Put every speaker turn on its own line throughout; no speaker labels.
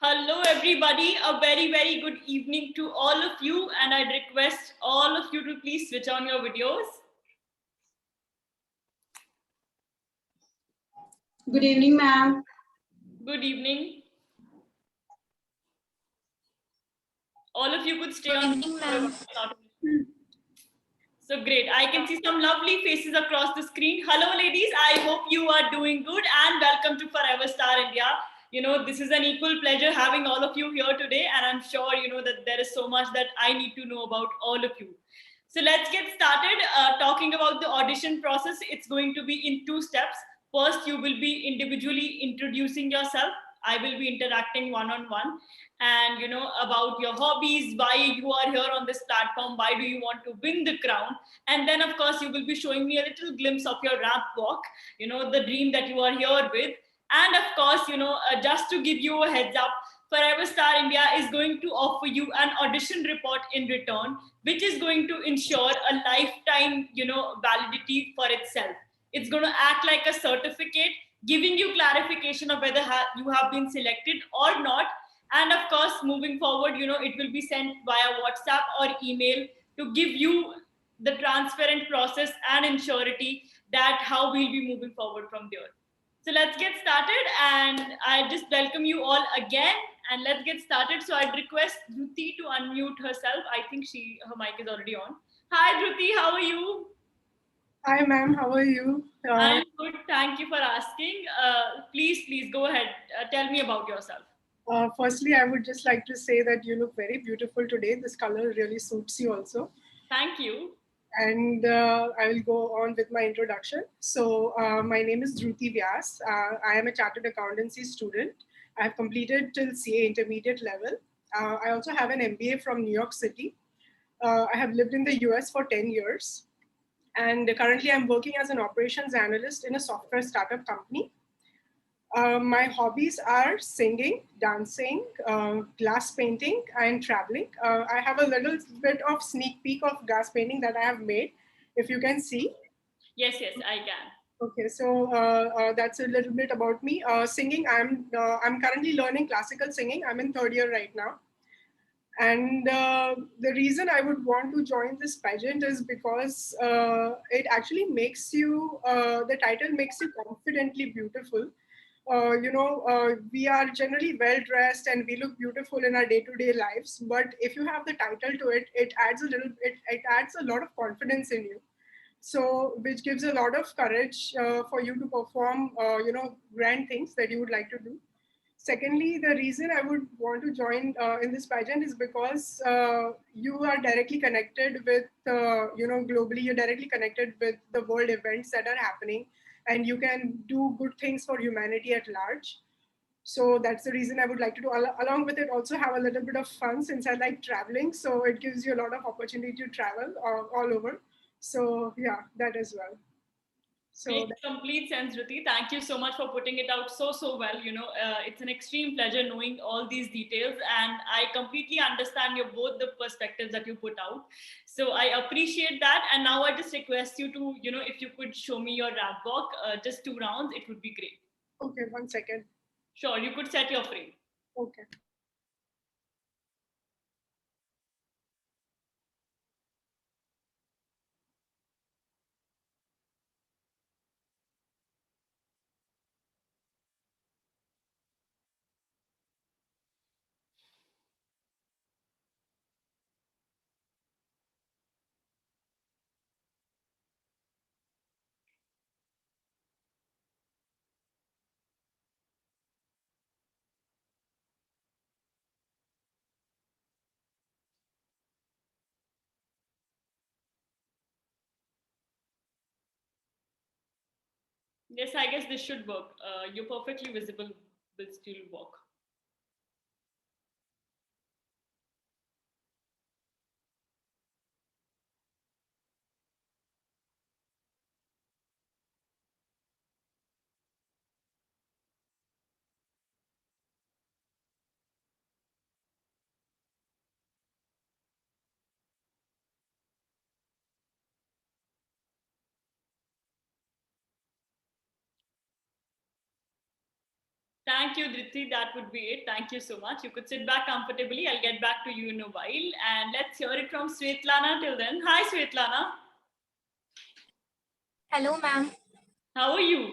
Hello, everybody. A very, very good evening to all of you. And I'd request all of you to please switch on your videos.
Good evening, ma'am.
Good evening. All of you could stay
Good
on.
evening, ma'am.
So great. I can see some lovely faces across the screen. Hello, ladies. I hope you are doing good and welcome to Forever Star India. This is an equal pleasure having all of you here today. And I'm sure, that there is so much that I need to know about all of you. So let's get started talking about the audition process. It's going to be in two steps. First, you will be individually introducing yourself. I will be interacting one on one and about your hobbies, why you are here on this platform, why do you want to win the crown, and then of course you will be showing me a little glimpse of your ramp walk, the dream that you are here with. And of course, just to give you a heads up, Forever Star India is going to offer you an audition report in return, which is going to ensure a lifetime, validity for itself. It's going to act like a certificate, giving you clarification of whether you have been selected or not. And of course, moving forward, it will be sent via WhatsApp or email to give you the transparent process and ensurity that how we'll be moving forward from there. So let's get started, and I just welcome you all again, and let's get started. So I'd request Dhruti to unmute herself. I think her mic is already on. Hi Dhruti, how are you?
Hi, ma'am. How are you?
I'm good. Thank you for asking. Please go ahead. Tell me about yourself.
Firstly, I would just like to say that you look very beautiful today. This color really suits you also.
Thank you.
And I will go on with my introduction. So my name is Dhruti Vyas. I am a chartered accountancy student. I have completed till CA intermediate level. I also have an MBA from New York City. I have lived in the US for 10 years. And currently I'm working as an operations analyst in a software startup company. My hobbies are singing, dancing, glass painting, and traveling. I have a little bit of sneak peek of glass painting that I have made, if you can see.
Yes, I can.
Okay, so that's a little bit about me. Singing, I'm currently learning classical singing. I'm in third year right now. And the reason I would want to join this pageant is because it actually makes you, the title makes you confidently beautiful. We are generally well dressed and we look beautiful in our day-to-day lives. But if you have the title to it, it adds a lot of confidence in you. So, which gives a lot of courage for you to perform, grand things that you would like to do. Secondly, the reason I would want to join in this pageant is because you are directly connected with, globally, you're directly connected with the world events that are happening, and you can do good things for humanity at large. So that's the reason I would like to do. Along with it, also have a little bit of fun since I like traveling. So it gives you a lot of opportunity to travel all over. So yeah, that as well. So
Makes complete sense, Ruti. Thank you so much for putting it out so well. It's an extreme pleasure knowing all these details, and I completely understand your both the perspectives that you put out. So I appreciate that. And now I just request you to, if you could show me your rap walk, just 2 rounds, it would be great.
okay, 1 second.
Sure, you could set your frame.
Okay.
Yes, I guess this should work. You're perfectly visible, will still work. Thank you, Dhriti. That would be it. Thank you so much. You could sit back comfortably. I'll get back to you in a while. And let's hear it from Svetlana till then. Hi, Svetlana.
Hello, ma'am.
How are you?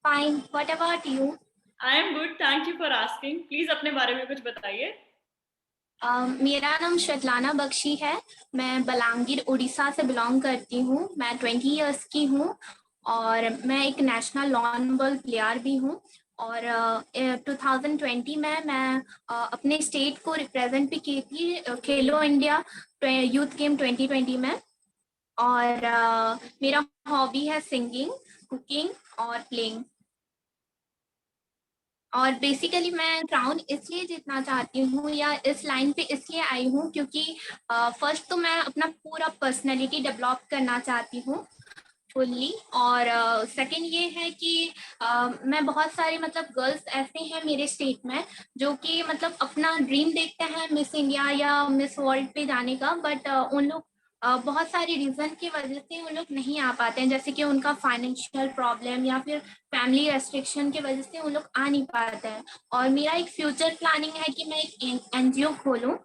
Fine. What about you?
I am good. Thank you for asking. Please अपने बारे में कुछ बताइए.
मेरा नाम Svetlana Bakshi है. मैं बलांगीर उड़ीसा से बिलोंग करती हूँ. मैं 20 इयर्स की हूँ और मैं एक नेशनल लॉन बॉल प्लेयर भी हूँ. और 2020 में मैं अपने स्टेट को रिप्रेजेंट भी की थी खेलो इंडिया यूथ गेम 2020 में. और मेरा हॉबी है सिंगिंग, कुकिंग और प्लेइंग. और बेसिकली मैं क्राउन इसलिए जीतना चाहती हूँ या इस लाइन पे इसलिए आई हूँ क्योंकि फर्स्ट तो मैं अपना पूरा पर्सनैलिटी डेवलप करना चाहती हूँ फुल्ली. और सेकंड ये है कि मैं बहुत सारी मतलब गर्ल्स ऐसे हैं मेरे स्टेट में जो कि मतलब अपना ड्रीम देखते हैं मिस इंडिया या मिस वर्ल्ड पे जाने का. बट उन लोग बहुत सारी रीजन की वजह से उन लोग नहीं आ पाते हैं, जैसे कि उनका फाइनेंशियल प्रॉब्लम या फिर फैमिली रेस्ट्रिक्शन की वजह से उन लोग आ नहीं पाते हैं. और मेरा एक फ्यूचर प्लानिंग है कि मैं एक NGO खोलूं,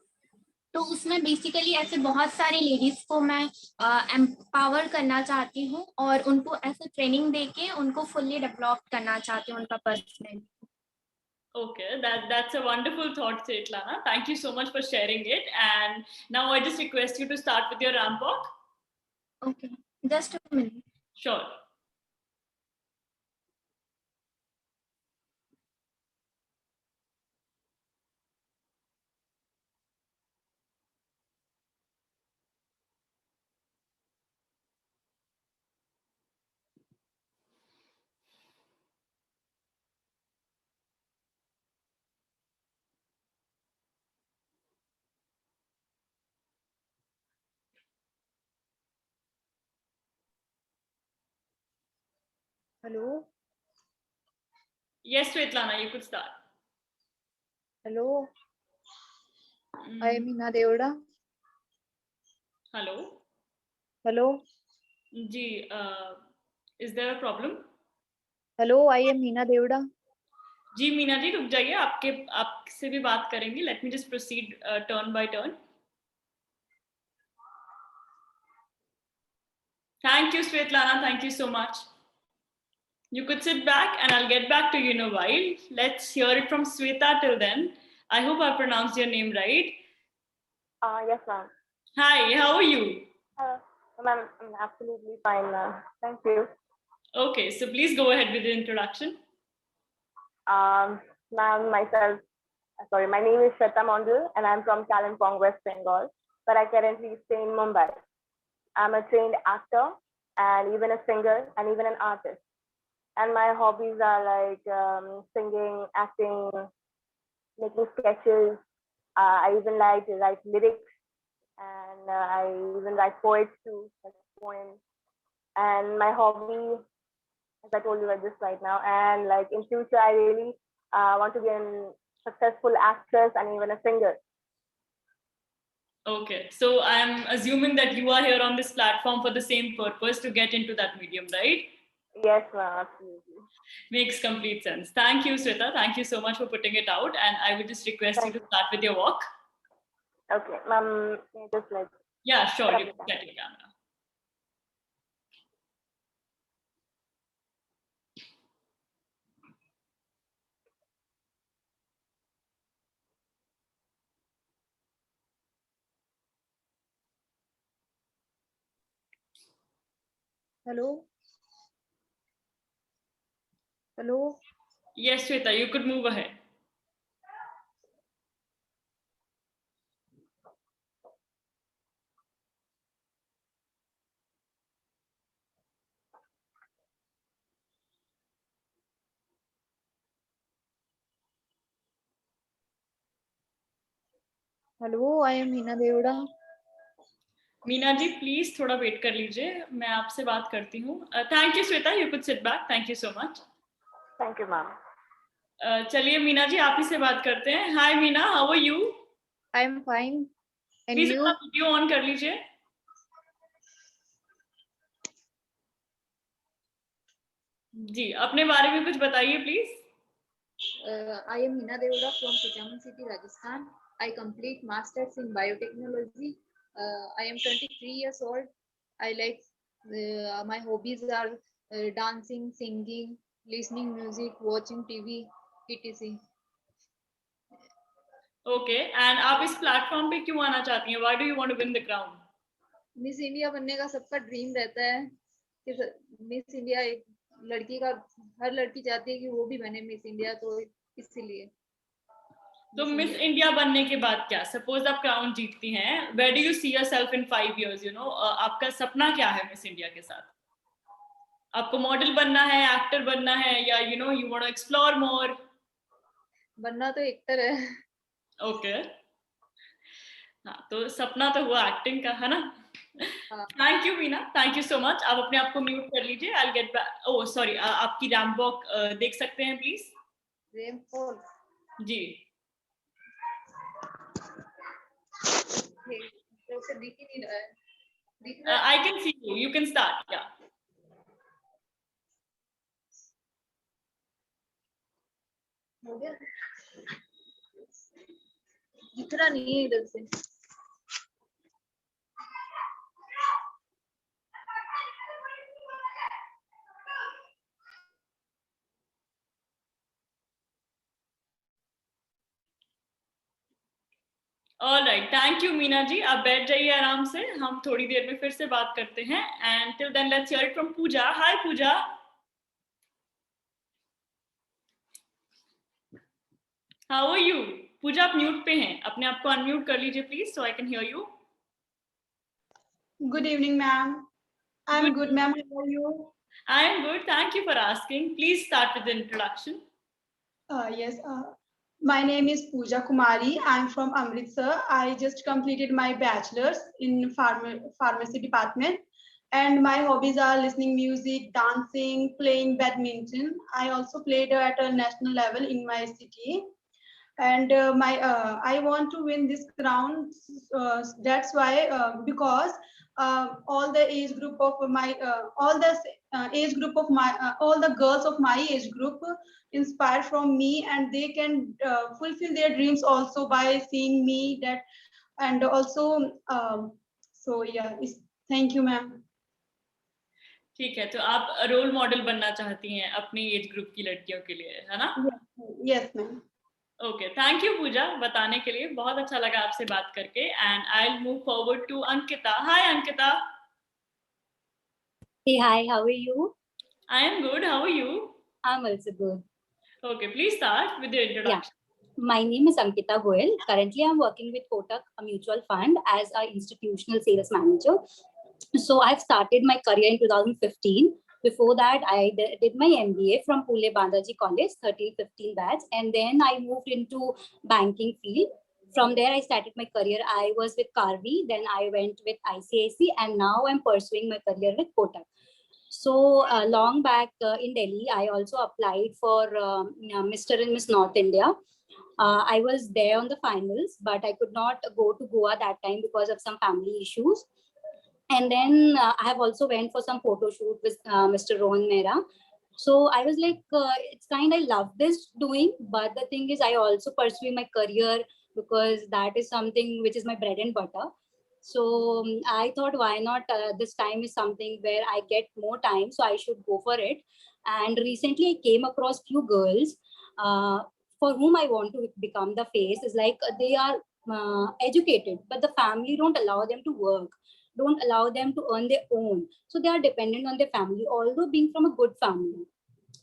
तो उसमें बेसिकली ऐसे बहुत सारे लेडीज को मैं एम्पावर करना चाहती हूँ और उनको ऐसे ट्रेनिंग देके उनको फुल्ली डेवलप करना चाहती हूँ उनका personality.
Okay, that's a wonderful thought, Svetlana. Thank you so much for sharing it. And now I just request you to start with your ramp walk.
Okay, just a minute.
Sure.
Hello.
Yes, Svetlana, you could start.
Hello. I am Hina Devda.
Hello.
Hello.
Ji, is there a problem?
Hello, I am Hina Devda.
जी मीना जी रुक जाइए, आपसे भी बात करेंगे. Let me just proceed turn by turn. Thank you Svetlana, thank you so much. You could sit back and I'll get back to you in a while. Let's hear it from Sweta till then. I hope I pronounced your name right.
Yes, ma'am.
Hi, how are you?
Ma'am, I'm absolutely fine, ma'am. Thank you.
Okay, so please go ahead with the introduction.
Ma'am, my name is Shweta Mondal and I'm from Kalimpong, West Bengal, but I currently stay in Mumbai. I'm a trained actor and even a singer and even an artist. And my hobbies are like singing, acting, making sketches. I even like to write lyrics, and I even write poets too, like poems. And my hobby, as I told you like this right now, and like in future, I really want to be a successful actress and even a singer.
Okay, so I'm assuming that you are here on this platform for the same purpose, to get into that medium, right?
Yes, ma'am, absolutely.
Makes complete sense. Thank you, Sweta. Thank you so much for putting it out. And I would just request you to start with your walk.
Okay, ma'am, just like.
Yeah, sure. You can set your camera.
Hello. Hello.
Yes, Sweta, you could move ahead.
Hello, I am Hina Devda.
Meena ji please थोड़ा wait कर लीजिए, मैं आपसे बात करती हूँ. Thank you Shweta, you could sit back. Thank you so much.
Thank you ma'am.
चलिए मीना जी आप ही से बात करते हैं. Hi Meena, how are you?
I am fine. And
please
you?
अपना वीडियो ऑन कर लीजिए. जी अपने बारे में कुछ बताइए please.
I am Hina Deoda from Kuchaman City, Rajasthan. I complete Masters in Biotechnology. I am 23 years old. I like my hobbies are dancing, singing, listening music, watching TV, etc.
Okay, and आप इस platform पे क्यों आना चाहती हैं? Why do you want to win the crown?
Miss India बनने का सबका ड्रीम रहता है कि मिस इंडिया एक लड़की का, हर लड़की चाहती है कि वो भी बने मिस इंडिया, तो इसीलिए।
तो मिस इंडिया बनने के बाद क्या, सपोज आप क्राउन जीतती हैं, where do you see yourself in 5 years? You know, आपका सपना क्या है मिस इंडिया के साथ? आपको मॉडल बनना है, एक्टर बनना है, या you know you want to explore more?
बनना तो एक्टर है।
ओके, हाँ, तो सपना तो हुआ एक्टिंग का, है ना? Thank you Meena, thank you so much. आप अपने आप को म्यूट कर लीजिए। I will get back. Oh sorry, आपकी रैंप वॉक देख सकते हैं प्लीज?
रैंप वॉक
जी,
ऐसे दिख ही नहीं रहा है। दिख रहा है?
I can see you, you can start. या
हो गया? दिख रहा नहीं है इधर से।
Alright, thank you Meena ji. आप बैठ जाइए आराम से, हम थोड़ी देर में फिर से बात करते हैं। And till then let's hear it from Pooja. Hi Pooja. How are you? Pooja आप म्यूट पे हैं, अपने आप को अनम्यूट कर लीजिए please, so I can hear you.
Good evening, ma'am. I'm good, ma'am. How are you?
I am good, thank you for asking. Please start with the introduction.
Yes. My name is Pooja Kumari. I'm from Amritsar. I just completed my bachelor's in pharmacy department. And my hobbies are listening music, dancing, playing badminton. I also played at a national level in my city. And I want to win this crown. That's why, because all the age group of my all the age group of my all the girls of my age group inspired from me, and they can fulfill their dreams also by seeing me. That and also so yeah, thank you, ma'am.
ठीक है, तो आप role model बनना चाहती हैं अपनी age group की लड़कियों के लिए, है ना?
Yes, ma'am.
Okay, thank you Pooja बताने के लिए, बहुत अच्छा लगा आपसे बात करके। And I will move forward to Ankita. Hi Ankita.
Hey, hi, how are you?
I am good, how are you?
I'm also good.
Okay, please start with your introduction.
My name is Ankita Goel. Currently, I'm working with Kotak, a mutual fund, as an institutional sales manager. So I've started my career in 2015. Before that, I did my MBA from Pule Bandaji College, 13-15 batch, and then I moved into banking field. From there, I started my career. I was with Carvi, then I went with ICICI, and now I'm pursuing my career with Kotak. So long back in Delhi, I also applied for Mr. and Miss North India. I was there on the finals, but I could not go to Goa that time because of some family issues. And then I have also went for some photo shoot with Mr. Rohan Mehra. So I was like, it's kind, I love this doing, but the thing is I also pursue my career because that is something which is my bread and butter. So I thought, why not? This time is something where I get more time, so I should go for it. And recently I came across few girls for whom I want to become the face. Is like they are educated, but the family don't allow them to work, don't allow them to earn their own. So they are dependent on their family, although being from a good family.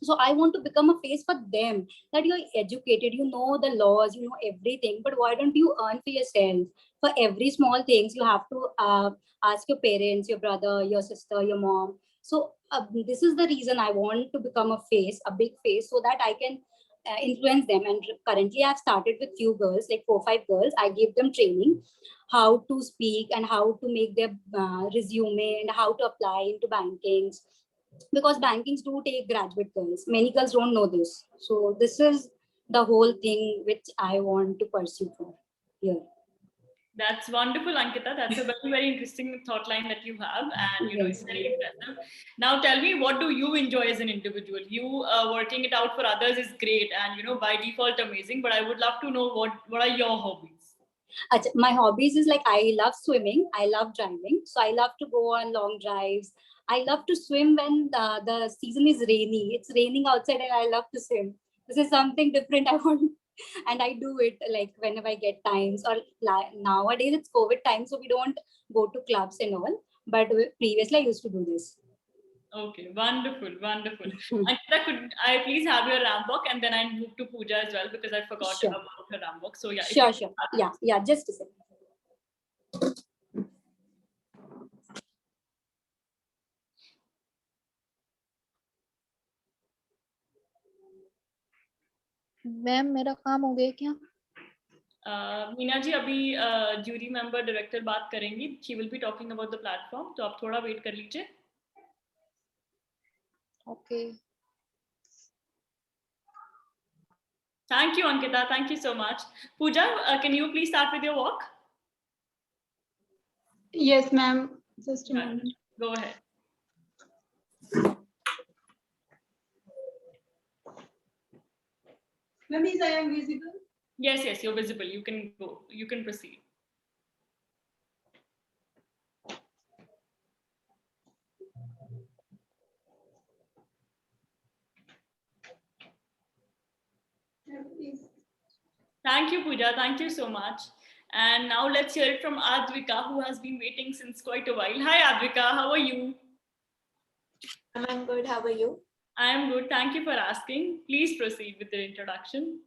So I want to become a face for them, that you're educated, you know the laws, you know everything, but why don't you earn for yourself? For every small things, you have to ask your parents, your brother, your sister, your mom. So this is the reason I want to become a face, a big face, so that I can influence them. And currently I've started with few girls, like 4-5 girls. I give them training how to speak and how to make their resume and how to apply into bankings, because bankings do take graduate girls. Many girls don't know this. So this is the whole thing which I want to pursue for here.
That's wonderful, Ankita. That's a very, very interesting thought line that you have, and it's
Yes.
very impressive. Now, tell me, what do you enjoy as an individual? You working it out for others is great, and by default amazing. But I would love to know what are your hobbies?
My hobbies is like I love swimming, I love driving, so I love to go on long drives. I love to swim when the season is rainy. It's raining outside, and I love to swim. This is something different I want, and I do it like whenever I get times. Or nowadays it's COVID time, so we don't go to clubs and all. But previously I used to do this.
Okay, wonderful, wonderful. Ankita, could I please have your RAM book, and then I move to Pooja as well because I forgot
Sure.
about her RAM book. So yeah, if
Sure,
you
sure. Yeah, just a second.
Ma'am मेरा काम हो गया क्या?
मीना जी अभी jury member director बात करेंगी. She will be talking about the platform, तो आप थोड़ा वेट कर लीजिए.
Okay.
Thank you, Ankita. Thank you so much. Pooja, can you please start with your walk?
Yes, ma'am. Just a
Right.
moment.
Go ahead.
Ma'am, is I am visible?
Yes, yes, you're visible. You can go. You can proceed. Thank you, Pooja. Thank you so much. And now let's hear it from Advika, who has been waiting since quite a while. Hi, Advika. How are you?
I'm good. How are you?
I am good. Thank you for asking. Please proceed with the introduction.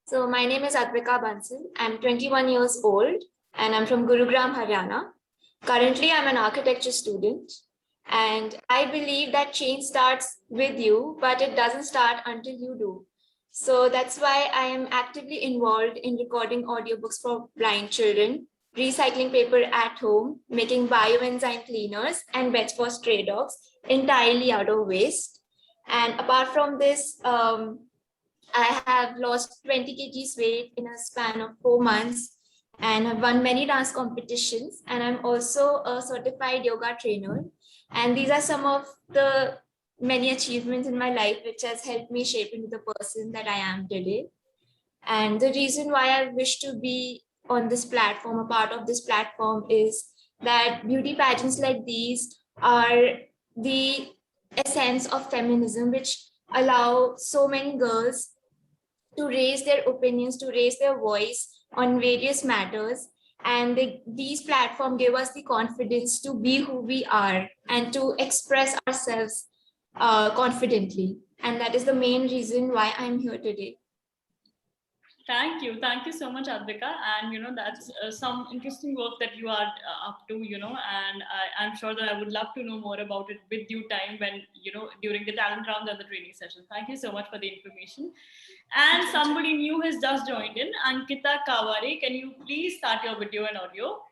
So my name is Advika Bansal. I'm 21 years old and I'm from Gurugram, Haryana. Currently, I'm an architecture student, and I believe that change starts with you, but it doesn't start until you do. So that's why I am actively involved in recording audiobooks for blind children, recycling paper at home, making bioenzyme cleaners and beds for stray dogs entirely out of waste. And apart from this, I have lost 20 kgs weight in a span of 4 months and have won many dance competitions. And I'm also a certified yoga trainer. And these are some of the many achievements in my life which has helped me shape into the person that I am today. And the reason why I wish to be on this platform, a part of this platform, is that beauty pageants like these are the essence of feminism, which allow so many girls to raise their opinions, to raise their voice on various matters. And these platforms give us the confidence to be who we are and to express ourselves confidently. And that is the main reason why I'm here today.
Thank you so much, Advika. And that's some interesting work that you are up to. And I'm sure that I would love to know more about it with due time when during the talent round and the training session. Thank you so much for the information. And somebody new has just joined in, Ankita Kaware. Can you please start your video and audio?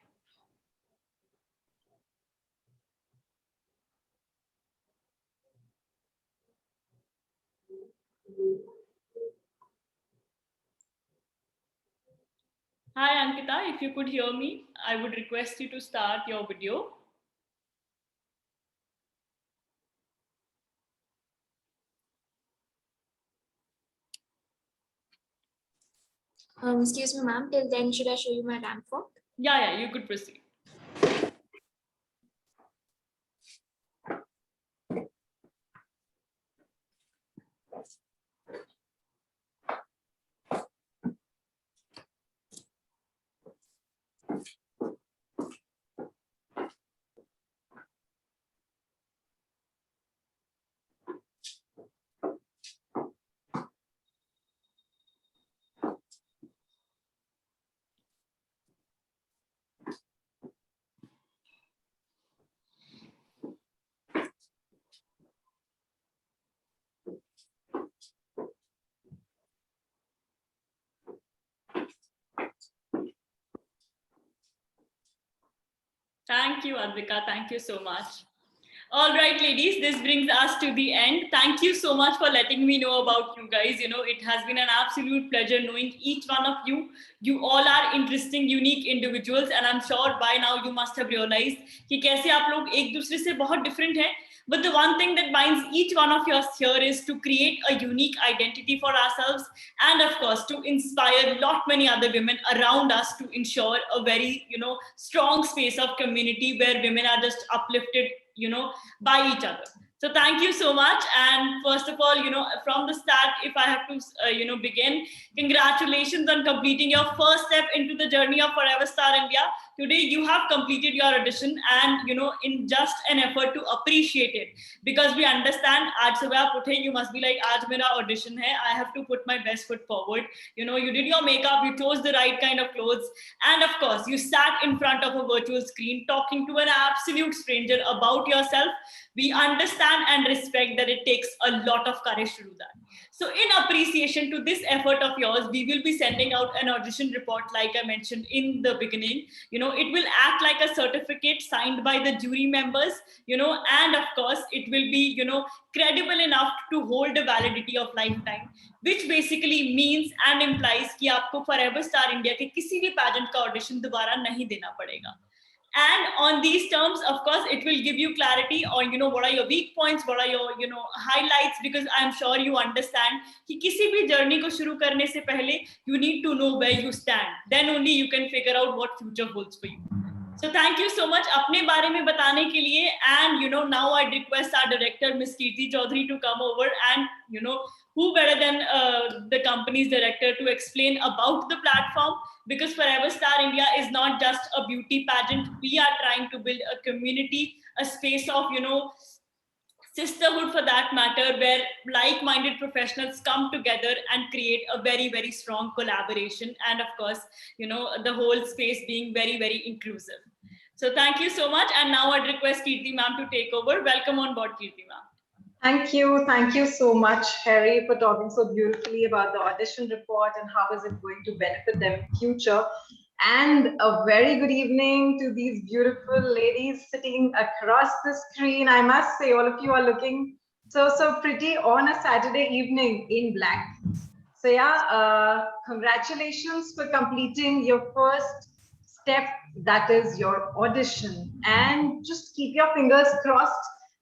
Hi, Ankita. If you could hear me, I would request you to start your video.
Excuse me, ma'am. Till then, should I show you my ramp walk?
Yeah, you could proceed. Thank you, Advika. Thank you so much. All right, ladies, this brings us to the end. Thank you so much for letting me know about you guys. You know, it has been an absolute pleasure knowing each one of you. You all are interesting, unique individuals, and I'm sure by now you must have realized कि कैसे आप लोग एक दूसरे से बहुत different हैं. But the one thing that binds each one of us here is to create a unique identity for ourselves, and of course to inspire lot many other women around us to ensure a very, you know, strong space of community where women are just uplifted, you know, by each other. So thank you so much. And first of all, you know, from the start, if I have to, you know, begin, congratulations on completing your first step into the journey of Forever Star India. Today, you have completed your audition, and, you know, in just an effort to appreciate it, because we understand, aaj subah aap uthe, you must be like, aaj mera audition hai, I have to put my best foot forward. You know, you did your makeup, you chose the right kind of clothes, and of course, you sat in front of a virtual screen talking to an absolute stranger about yourself. We understand and respect that it takes a lot of courage to do that. So in appreciation to this effort of yours, we will be sending out an audition report, like I mentioned in the beginning. You know, it will act like a certificate signed by the jury members, you know, and of course, it will be, you know, credible enough to hold a validity of lifetime, which basically means and implies कि आपको Forever Star India के किसी भी pageant का audition दोबारा नहीं देना पड़ेगा. And on these terms, of course, it will give you clarity on, you know, what are your weak points, what are your, you know, highlights, because I'm sure you understand कि किसी भी journey को शुरू करने से पहले you need to know where you stand. Then only you can figure out what future holds for you. So thank you so much अपने बारे में बताने के लिए. And, you know, now I request our director, Ms. Kirti Chaudhary, to come over, and, you know, who better than the company's director to explain about the platform, because Forever Star India is not just a beauty pageant. We are trying to build a community, a space of, you know, sisterhood for that matter, where like-minded professionals come together and create a very, very strong collaboration. And of course, you know, the whole space being very, very inclusive. So thank you so much. And now I'd request Kirti ma'am to take over. Welcome on board, Kirti ma'am.
Thank you so much, Harry, for talking so beautifully about the audition report and how is it going to benefit them in future. And a very good evening to these beautiful ladies sitting across the screen. I must say, all of you are looking so pretty on a Saturday evening in black. So yeah, congratulations for completing your first step, that is your audition. And just keep your fingers crossed,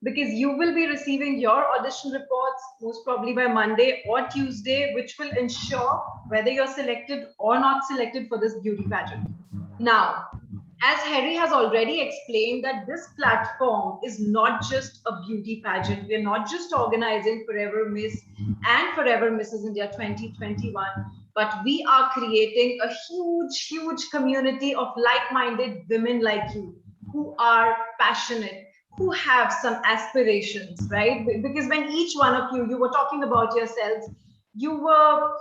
because you will be receiving your audition reports most probably by Monday or Tuesday, which will ensure whether you're selected or not selected for this beauty pageant. Now, as Harry has already explained, that this platform is not just a beauty pageant. We're not just organizing Forever Miss and Forever Mrs. India 2021, but we are creating a huge community of like-minded women like you, who are passionate, who have some aspirations, right? Because when each one of you were talking about yourselves, you were,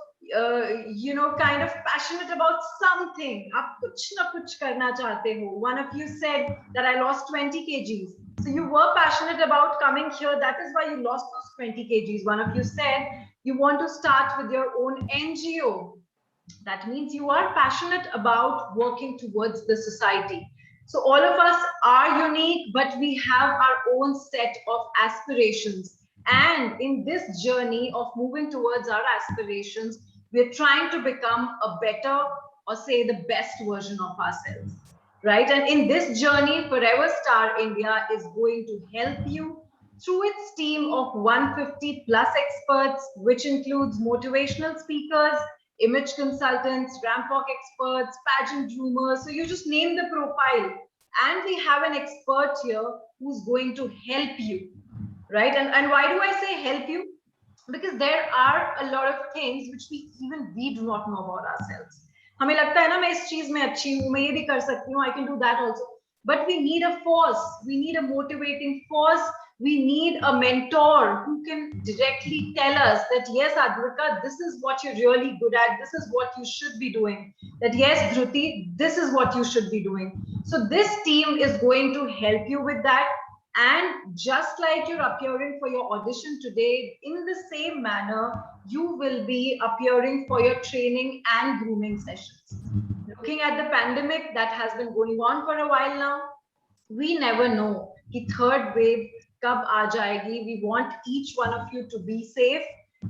you know, kind of passionate about something. Aap kuch na kuch karna chahte ho. One of you said that I lost 20 kgs. So you were passionate about coming here. That is why you lost those 20 kgs. One of you said you want to start with your own NGO. That means you are passionate about working towards the society. So all of us are unique, but we have our own set of aspirations. And in this journey of moving towards our aspirations, we're trying to become a better, or say the best version of ourselves, right? And in this journey, Forever Star India is going to help you through its team of 150 plus experts, which includes motivational speakers, image consultants, ramp walk experts, pageant groomers. So you just name the profile, and we have an expert here who's going to help you, right? And why do I say help you? Because there are a lot of things which we do not know about ourselves. हमें लगता है ना मैं इस चीज में अच्छी हूँ, मैं ये भी कर सकती हूँ, I can do that also. But we need a force, we need a motivating force, we need a mentor who can directly tell us that, yes, Advika, this is what you're really good at, this is what you should be doing. That, yes, Dhruti, this is what you should be doing. So this team is going to help you with that. And just like you're appearing for your audition today, in the same manner, you will be appearing for your training and grooming sessions. Looking at the pandemic that has been going on for a while now, we never know the third wave कब आ जाएगी. We want each one of you to be safe.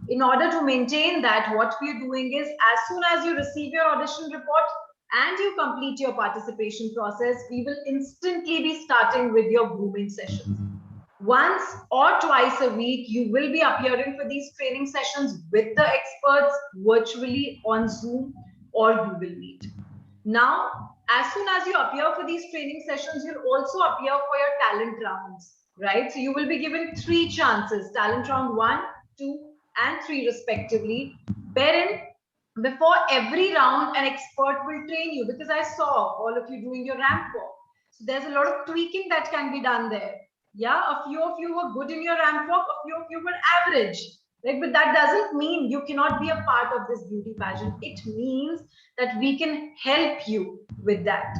In order to maintain that, what we are doing is, as soon as you receive your audition report and you complete your participation process, we will instantly be starting with your grooming sessions. Once or twice a week, you will be appearing for these training sessions with the experts virtually on Zoom or Google Meet. Now, as soon as you appear for these training sessions, you'll also appear for your talent rounds, right? So you will be given 3 chances, talent round 1, 2, and 3 respectively, wherein before every round an expert will train you, because I saw all of you doing your ramp walk. So there's a lot of tweaking that can be done there. Yeah, a few of you were good in your ramp walk, a few of you were average, right? But that doesn't mean you cannot be a part of this beauty pageant. It means that we can help you with that,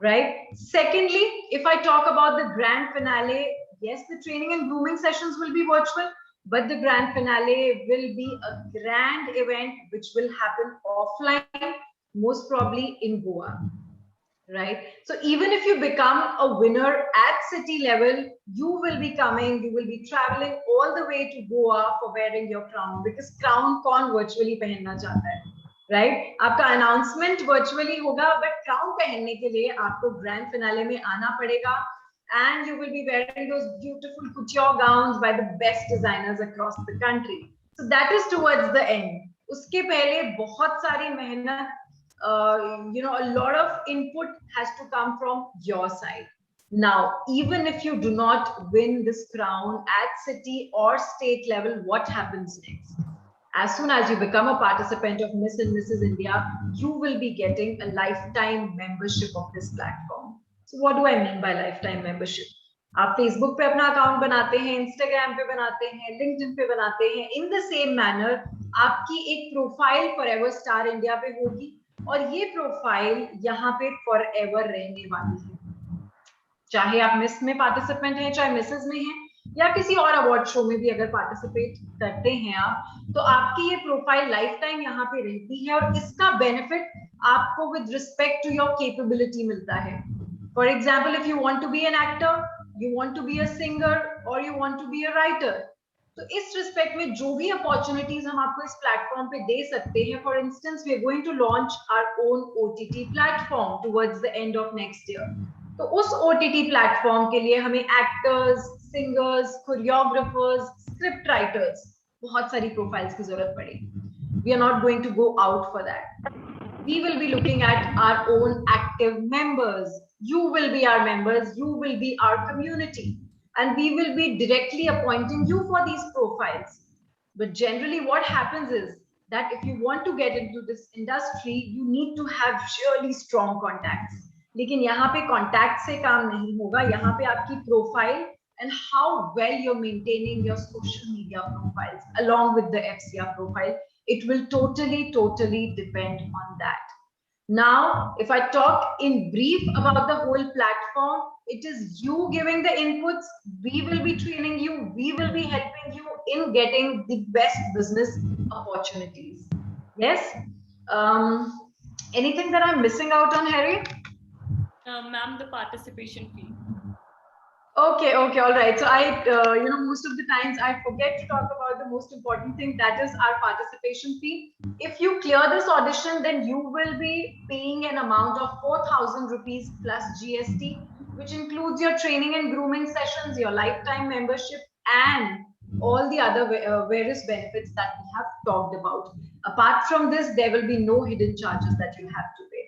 right? Secondly, if I talk about the grand finale, yes, the training and grooming sessions will be virtual, but the grand finale will be a grand event which will happen offline, most probably in Goa, right? So even if you become a winner at city level, you will be traveling all the way to Goa for wearing your crown, because crown कौन virtually पहनना चाहता है, right? आपका announcement virtually होगा, but crown पहनने के लिए आपको grand finale में आना पड़ेगा, and you will be wearing those beautiful couture gowns by the best designers across the country. So that is towards the end. उसके पहले बहुत सारी मेहनत, a lot of input has to come from your side. Now, even if you do not win this crown at city or state level, what happens next? As soon as you become a participant of Miss and Mrs. India, you will be getting a lifetime membership of this platform. So what do I mean by lifetime membership? आप Facebook पे अपना account बनाते हैं, Instagram पे बनाते हैं, LinkedIn पे बनाते हैं. In the same manner, आपकी एक प्रोफाइल Forever Star India पे होगी, और ये प्रोफाइल यहाँ पे forever रहने वाली है. चाहे आप मिस में पार्टिसिपेंट हैं, चाहे मिसेस में हैं, या किसी और अवार्ड शो में भी अगर पार्टिसिपेट करते हैं आप, तो आपकी ये प्रोफाइल लाइफ टाइम यहाँ पे रहती है, और इसका बेनिफिट आपको with respect to your capability मिलता है. For example, if you want to be an actor, you want to be a singer, और you want to be a writer, तो इस रिस्पेक्ट में जो भी अपॉर्चुनिटीज हम आपको इस प्लेटफॉर्म पे दे सकते हैं, for instance we are going to launch our own OTT platform towards the end of next year. तो उस OTT प्लेटफॉर्म के लिए हमें actors, singers, choreographers, script writers, बहुत सारी प्रोफाइल्स की जरूरत पड़ेगी. We are not going to go out for that. We will be looking at our own active members. You will be our members, you will be our community, and we will be directly appointing you for these profiles. But generally what happens is that if you want to get into this industry, you need to have really strong contacts. लेकिन यहाँ पे contact से काम नहीं होगा, यहाँ पे आपकी profile and how well you're maintaining your social media profiles along with the FCR profile, it will totally depend on that. Now, if I talk in brief about the whole platform, it is you giving the inputs, we will be training you, we will be helping you in getting the best business opportunities. Yes? Anything that I'm missing out on, Harry?
Ma'am, the participation fee.
Okay, all right. So most of the times I forget to talk about the most important thing, that is our participation fee. If you clear this audition, then you will be paying an amount of 4,000 rupees plus GST, which includes your training and grooming sessions, your lifetime membership, and all the other various benefits that we have talked about. Apart from this, there will be no hidden charges that you have to pay.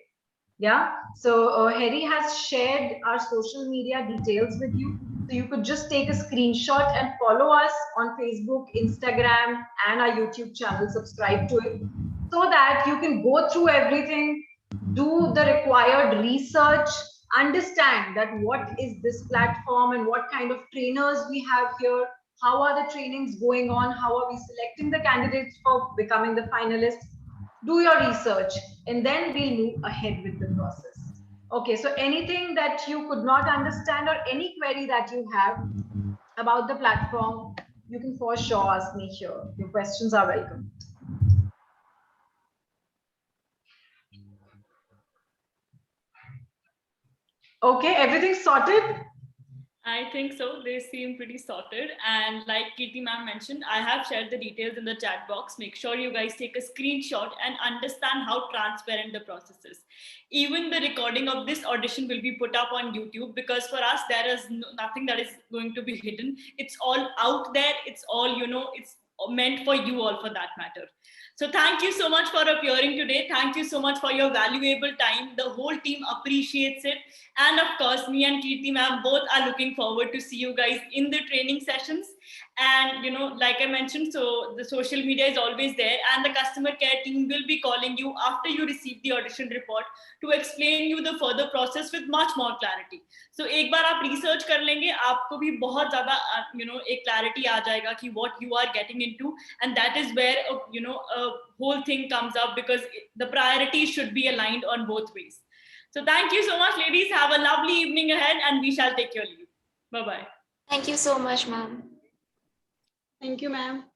Yeah, so Harry has shared our social media details with you. So you could just take a screenshot and follow us on Facebook, Instagram, and our YouTube channel, subscribe to it, so that you can go through everything, do the required research, understand that what is this platform and what kind of trainers we have here, how are the trainings going on, how are we selecting the candidates for becoming the finalists. Do your research, and then we'll move ahead with the process. Okay, so anything that you could not understand or any query that you have about the platform, you can for sure ask me here. Your questions are welcome. Okay, everything's sorted?
I think so. They seem pretty sorted. And like Kirti ma'am mentioned, I have shared the details in the chat box. Make sure you guys take a screenshot and understand how transparent the process is. Even the recording of this audition will be put up on YouTube, because for us, there is nothing that is going to be hidden. It's all out there. It's all, it's meant for you all, for that matter. So thank you so much for appearing today. Thank you so much for your valuable time. The whole team appreciates it. And of course, me and Kirti ma'am both are looking forward to see you guys in the training sessions. And, like I mentioned, so the social media is always there, and the customer care team will be calling you after you receive the audition report to explain you the further process with much more clarity. So एक बार आप research कर लेंगे, आपको भी बहुत ज़्यादा, एक clarity आ जाएगा कि what you are getting into, and that is where, a whole thing comes up, because the priorities should be aligned on both ways. So thank you so much, ladies. Have a lovely evening ahead, and we shall take your leave. Bye-bye.
Thank you so much, ma'am.
Thank you, ma'am.